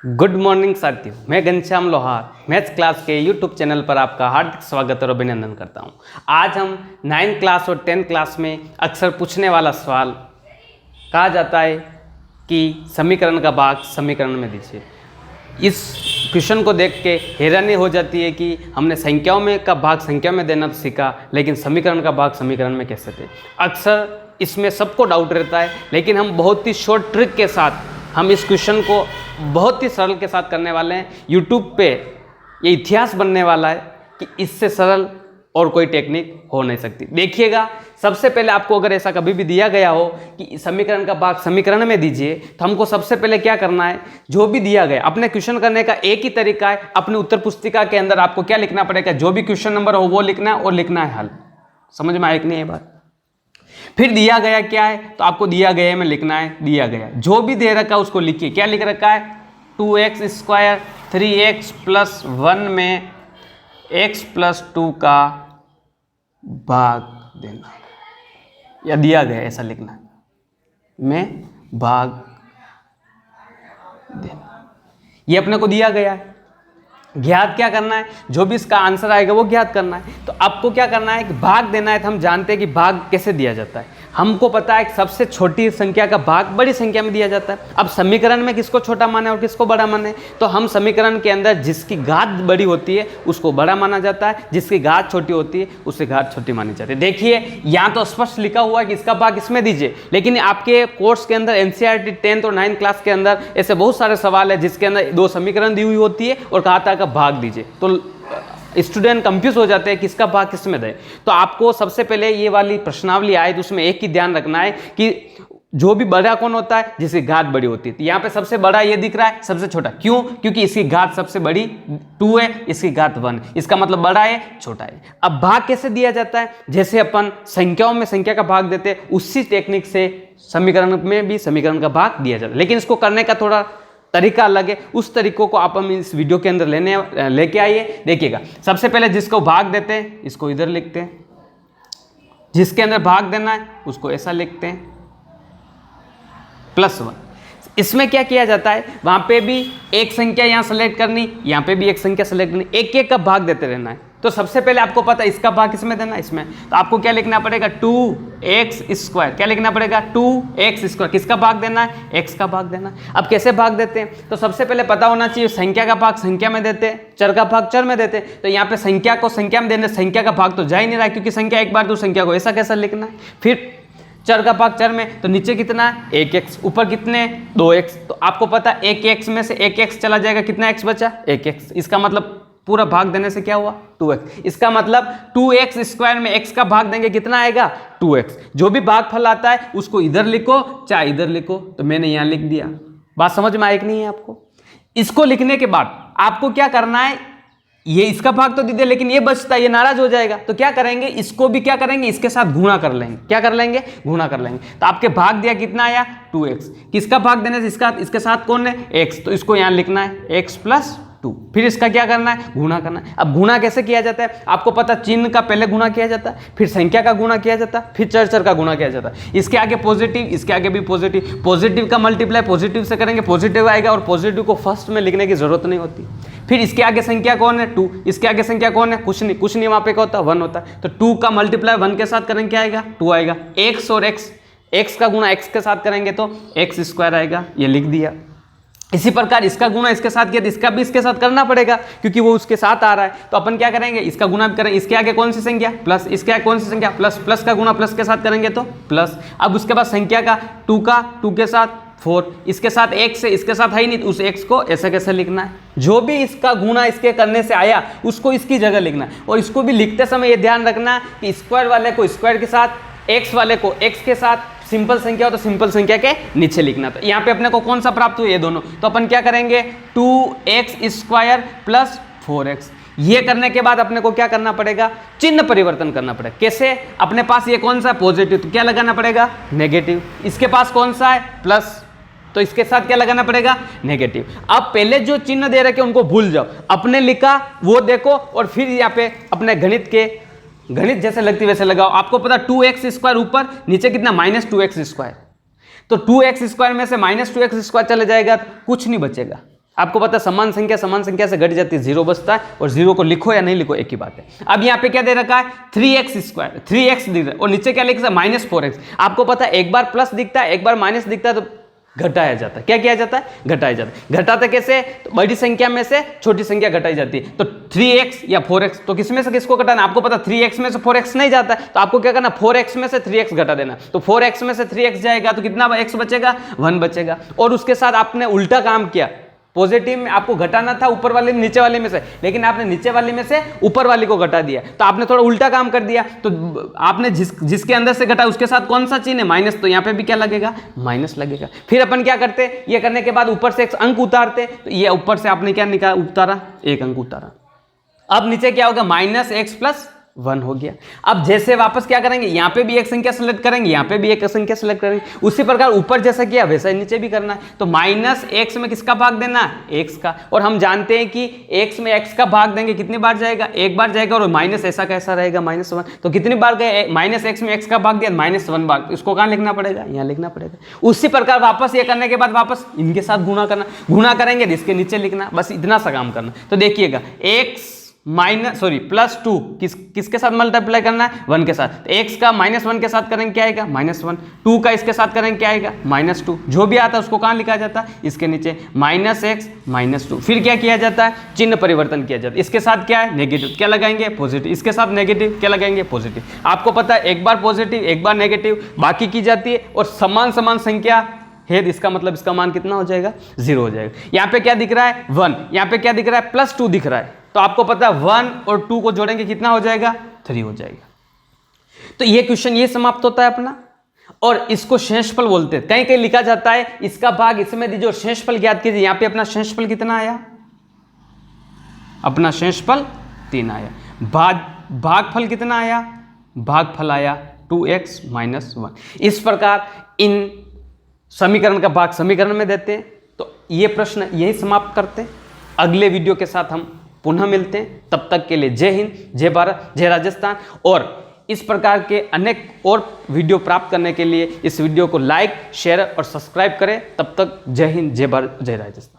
Good morning साथियों, मैं घनश्याम लोहार मैथ्स क्लास के यूट्यूब चैनल पर आपका हार्दिक स्वागत और अभिनंदन करता हूं। आज हम 9th क्लास और 10th क्लास में अक्सर पूछने वाला सवाल कहा जाता है कि समीकरण का भाग समीकरण में दीजिए। इस क्वेश्चन को देख के हैरानी हो जाती है कि हमने संख्याओं में का भाग संख्या में देना सीखा, लेकिन समीकरण का भाग समीकरण में कैसे दें। अक्सर इसमें सबको डाउट रहता है, लेकिन हम बहुत ही शॉर्ट ट्रिक के साथ हम इस क्वेश्चन को बहुत ही सरल के साथ करने वाले हैं। यूट्यूब पे ये इतिहास बनने वाला है कि इससे सरल और कोई टेक्निक हो नहीं सकती। देखिएगा, सबसे पहले आपको अगर ऐसा कभी भी दिया गया हो कि समीकरण का भाग समीकरण में दीजिए, तो हमको सबसे पहले क्या करना है, जो भी दिया गया अपने क्वेश्चन करने का एक ही तरीका है। अपनी उत्तर पुस्तिका के अंदर आपको क्या लिखना पड़ेगा, जो भी क्वेश्चन नंबर हो वो लिखना है और लिखना है हल। समझ में आया कि नहीं ये बात। फिर दिया गया क्या है, तो आपको दिया गया में लिखना है दिया गया, जो भी दे रखा है उसको लिखिए। क्या लिख रखा है, 2x स्क्वायर 3x प्लस 1 में x प्लस 2 का भाग देना, या दिया गया ऐसा लिखना है, में भाग देना। ये अपने को दिया गया है, ज्ञात क्या करना है, जो भी इसका आंसर आएगा वो ज्ञात करना है। तो आपको क्या करना है कि भाग देना है। तो हम जानते हैं कि भाग कैसे दिया जाता है, हमको पता है कि सबसे छोटी संख्या का भाग बड़ी संख्या में दिया जाता है। अब समीकरण में किसको छोटा माने और किसको बड़ा माने, तो हम समीकरण के अंदर जिसकी घात बड़ी होती है उसको बड़ा माना जाता है, जिसकी घात छोटी होती है उससे घात छोटी मानी जाती है। देखिए यहाँ तो स्पष्ट लिखा हुआ है कि इसका भाग इसमें दीजिए, लेकिन आपके कोर्स के अंदर एनसीईआरटी 10th और 9th क्लास के अंदर ऐसे बहुत सारे सवाल है जिसके अंदर दो समीकरण दी हुई होती है और कहा था का भाग दीजिए, तो स्टूडेंट कंफ्यूज हो जाते हैं किसका भाग किस में दें। तो आपको सबसे पहले ये वाली प्रश्नावली आए तो उसमें एक ही ध्यान रखना है कि जो भी बड़ा कौन होता है, जिसकी घात बड़ी होती है। तो यहाँ पे सबसे बड़ा ये दिख रहा है, सबसे छोटा क्यों, क्योंकि इसकी घात सबसे बड़ी 2 है, इसकी घात 1, इसका मतलब बड़ा है छोटा है। अब भाग कैसे दिया जाता है, जैसे अपन संख्याओं में संख्या का भाग देते हैं उसी टेक्निक से समीकरण में भी समीकरण का भाग दिया जाता है, लेकिन इसको करने का थोड़ा तरीका अलग है। उस तरीकों को आप हम इस वीडियो के अंदर लेके आइए। देखिएगा, सबसे पहले जिसको भाग देते हैं इसको इधर लिखते हैं, जिसके अंदर भाग देना है उसको ऐसा लिखते हैं +1। इसमें क्या किया जाता है, वहां पे भी एक संख्या यहां सेलेक्ट करनी, यहां पे भी एक संख्या सेलेक्ट करनी, एक एक का भाग देते रहना है। तो सबसे पहले आपको पता है इसका भाग किसमें देना है, इसमें। तो आपको क्या लिखना पड़ेगा, 2x स्क्वायर, क्या लिखना पड़ेगा 2x स्क्वायर, किसका भाग देना है, x का भाग देना है। अब कैसे भाग देते हैं, तो सबसे पहले पता होना चाहिए संख्या का भाग संख्या में देते हैं, चर का भाग चर में देते हैं। तो यहाँ पे संख्या को संख्या में देने, संख्या का भाग तो जा ही नहीं रहा है क्योंकि संख्या एक बार, तो संख्या को ऐसा कैसा लिखना है। फिर चर का भाग चर में, तो नीचे कितना है 1x, ऊपर कितने 2x। तो आपको पता है 1x में से 1x चला जाएगा, कितना x बचा 1x। इसका मतलब पूरा भाग देने से क्या हुआ 2x। इसका मतलब 2x स्क्वायर में x का भाग देंगे कितना आएगा 2x। जो भी भागफल आता है उसको इधर लिखो चाहे इधर लिखो, तो मैंने यहाँ लिख दिया। बात समझ में आई कि नहीं है आपको। इसको लिखने के बाद आपको क्या करना है, ये इसका भाग तो दे दे, लेकिन ये बचता है, ये नाराज हो जाएगा। तो क्या करेंगे, इसको भी क्या करेंगे, इसके साथ गुणा कर लेंगे। क्या कर लेंगे, गुणा कर लेंगे। तो आपके भाग दिया कितना आया 2x, किसका भाग देने से इसके साथ कौन है x, तो इसको यहाँ लिखना है x + 2। फिर इसका क्या करना है, गुणा करना है। अब गुणा कैसे किया जाता है, आपको पता, चिन्ह का पहले गुणा किया जाता है, फिर संख्या का गुणा किया जाता है, फिर चर का गुणा किया जाता है। इसके आगे पॉजिटिव, इसके आगे भी पॉजिटिव, पॉजिटिव का मल्टीप्लाई पॉजिटिव से करेंगे, पॉजिटिव आएगा, और पॉजिटिव को फर्स्ट में लिखने की जरूरत नहीं होती। फिर इसके आगे संख्या कौन है 2, इसके आगे संख्या कौन है, कुछ नहीं वहां पे क्या होता है 1 होता है। तो 2 का मल्टीप्लाई 1 के साथ करेंगे क्या आएगा 2 आएगा। x और x का गुणा x के साथ करेंगे तो x स्क्वायर आएगा, ये लिख दिया। इसी प्रकार इसका गुणा इसके साथ किया तो इसका भी इसके साथ करना पड़ेगा क्योंकि वो उसके साथ आ रहा है। तो अपन क्या करेंगे, इसका गुणा भी करेंगे, इसके आगे कौन सी संख्या प्लस, इसके आगे कौन सी संख्या प्लस, प्लस का गुणा प्लस के साथ करेंगे तो प्लस। अब उसके बाद संख्या का 2 के साथ 4, इसके साथ x है, इसके साथ है ही नहीं, तो उस x को ऐसे कैसे लिखना है, जो भी इसका गुणा इसके करने से आया उसको इसकी जगह लिखना है। और इसको भी लिखते समय ये ध्यान रखना कि स्क्वायर वाले को स्क्वायर के साथ, x वाले को x के साथ, सिंपल संख्या हो तो सिंपल संख्या के नीचे लिखना। तो यहाँ पे अपने को कौन सा प्राप्त हुआ, ये दोनों। तो अपन क्या करेंगे 2x स्क्वायर + 4x। ये करने के बाद अपने को क्या करना पड़ेगा, चिन्ह परिवर्तन करना पड़ेगा। कैसे, अपने पास ये कौन सा पॉजिटिव, तो क्या लगाना पड़ेगा नेगेटिव। इसके पास कौन सा है प्लस, तो इसके साथ क्या लगाना पड़ेगा नेगेटिव। अब पहले जो चिन्ह दे रखे उनको भूल जाओ, अपने लिखा वो देखो, और फिर यहाँ पे अपने गणित जैसे लगती वैसे लगाओ। आपको पता 2x स्क्वायर ऊपर, नीचे कितना -2x स्क्वायर। तो 2x स्क्वायर में से -2x स्क्वायर चले जाएगा, कुछ नहीं बचेगा। आपको पता है समान संख्या से घट जाती है, 0 बचता है, और 0 को लिखो या नहीं लिखो एक ही बात है। अब यहाँ पे क्या दे रखा है 3x², 3x दिख रहा है, और नीचे क्या लिख रहा है -4x। आपको पता है एक बार प्लस दिखता है, एक बार माइनस दिखता है तो घटाया जाता है। क्या किया जाता है? घटाया जाता है। घटाते कैसे? तो बड़ी संख्या में से छोटी संख्या घटाई जाती है। तो 3x या 4x, तो किसमें से किसको घटाना? आपको पता 3x में से 4x नहीं जाता है, तो आपको क्या करना? 4x में से 3x घटा देना। तो 4x में से 3x जाएगा तो कितना x बचेगा? 1 बचेगा। और उसके साथ आपने उल्टा काम किया, पॉजिटिव में आपको घटाना था ऊपर वाले नीचे वाले में से, लेकिन आपने नीचे वाले में से ऊपर वाले को घटा दिया, तो आपने थोड़ा उल्टा काम कर दिया। तो आपने जिसके अंदर से घटा उसके साथ कौन सा चिन्ह है? माइनस, तो यहाँ पे भी क्या लगेगा? माइनस लगेगा। फिर अपन क्या करते? ये करने के बाद ऊपर से एक अंक उतारते, तो ये ऊपर से आपने क्या उतारा? एक अंक उतारा। अब नीचे क्या होगा? -x+1 हो गया। अब जैसे वापस क्या करेंगे? यहाँ पे भी एक संख्या सेलेक्ट करेंगे, यहाँ पे भी एक संख्या सेलेक्ट करेंगे, उसी प्रकार ऊपर जैसा किया वैसा नीचे भी करना है। तो -x में किसका भाग देना है? x का। और हम जानते हैं कि x में x का भाग देंगे कितनी बार जाएगा? एक बार जाएगा। और माइनस ऐसा कैसा रहेगा? -1। तो कितनी बार गए? -x में x का भाग दिया, -1 बार। इसको कहाँ लिखना पड़ेगा? यहाँ लिखना पड़ेगा। उसी प्रकार वापस ये करने के बाद वापस इनके साथ गुणा करना, गुणा करेंगे इसके नीचे लिखना, बस इतना सा काम करना। तो देखिएगा +2 किसके साथ मल्टीप्लाई करना है? 1 के साथ। तो x का -1 के साथ करेंगे क्या आएगा? -1। 2 का इसके साथ करेंगे क्या आएगा? -2। जो भी आता है उसको कहाँ लिखा जाता है? इसके नीचे -x -2। फिर क्या किया जाता है? चिन्ह परिवर्तन किया जाता है। इसके साथ क्या है? नेगेटिव। क्या लगाएंगे? पॉजिटिव। इसके साथ नेगेटिव, क्या लगाएंगे? पॉजिटिव। आपको पता है एक बार पॉजिटिव एक बार नेगेटिव बाकी की जाती है, और समान संख्या है, इसका मतलब इसका मान कितना हो जाएगा? 0 हो जाएगा। यहाँ पे क्या दिख रहा है? 1। यहाँ पे क्या दिख रहा है? +2 दिख रहा है। तो आपको पता है 1 और 2 को जोड़ेंगे कितना हो जाएगा? 3 हो जाएगा। तो ये क्वेश्चन ये समाप्त होता है अपना, और इसको शेषफल बोलते हैं। कहीं कहीं लिखा जाता है इसका भाग इसमें दीजिए और शेषफल ज्ञात कीजिए। यहाँ पे अपना शेषफल कितना आया? अपना शेषफल 3 आया। भागफल कितना आया? भागफल आया 2x - 1। इस प्रकार इन समीकरण का भाग समीकरण में देते हैं। तो ये प्रश्न यही समाप्त करते हैं। अगले वीडियो के साथ हम पुनः मिलते हैं। तब तक के लिए जय हिंद, जय भारत, जय राजस्थान। और इस प्रकार के अनेक और वीडियो प्राप्त करने के लिए इस वीडियो को लाइक, शेयर और सब्सक्राइब करें। तब तक जय हिंद, जय भारत, जय राजस्थान।